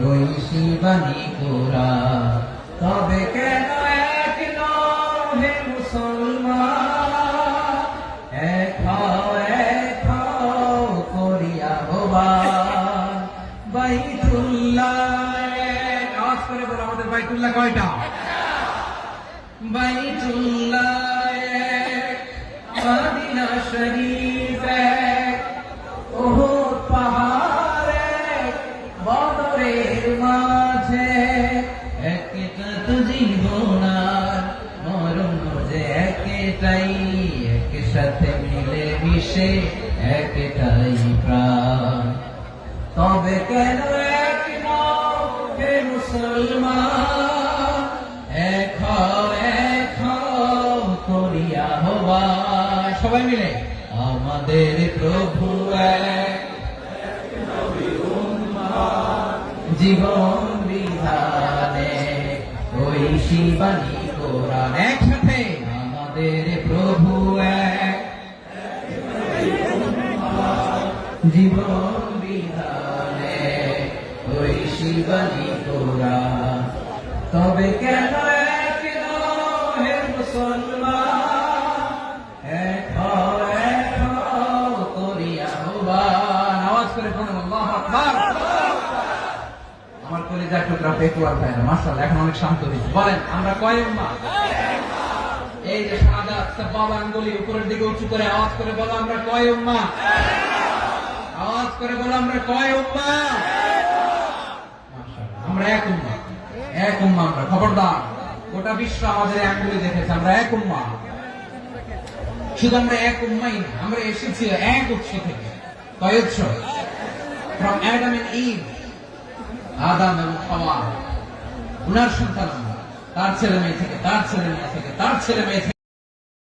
ওই শিবানী কোরা। তবে কেন এক নও হে মুসলমান, এক হও করিয়া আহ্বান। বাইতুল্লাহ এক, আওয়াজ করে বলো আমাদের বাইতুল্লাহ কয়টা? বাইতুল্লাহ এক, মদিনা শরীফ এক, ওহুদ পাহাড় এক, বদরের মাঝে একটা তো জীবন আর মরণ যে একটাই, একসাথে মিলে মিশে একটাই প্রাণ। তবে কেন এক নও হে মুসলমান, এক হও করিয়া আহ্বান। সবাই মিলে আমাদের প্রভু এক, জীবন বিধানে ওই শিবানী কোরআন। একসাথে আমাদের প্রভু এক, জীবন বিধানে ওই শিবানী কোরআন। তবে কেন এক নও হে মুসলমান, এক হও করিয়া আহ্বান। আওয়াজ করে পড়ুন আল্লাহু আকবার। আমার কলিজার টুকরা পেকুয়ার ভাইরা মাশাআল্লাহ এখন অনেক শান্ত হয়েছে। বলেন আমরা কয় উম্মাহ? এই যে শাহাদাত সাবাব আঙ্গুলি উপরের দিকে উঁচু করে আওয়াজ করে বলো আমরা কয় উম্মাহ? আওয়াজ করে বলো আমরা কয় উম্মাহ? মাশাআল্লাহ আমরা এক উম্মাহ, এক উম্মাহ আমরা। খবরদার, গোটা বিশ্ব আমাদের আঙ্গুলি দেখেছে আমরা এক উম্মাহ। শুধু আমরা এক উম্মাহই না, আমরা এসেছি এক উৎস থেকে। কয় উৎস? ফ্রম অ্যাডাম এন্ড ইভ, আদম এবং হাওয়া, উনার সন্তান আমরা, তার ছেলে মেয়ে থেকে, তার ছেলে মেয়ে থেকে, তার ছেলে মেয়ে থেকে।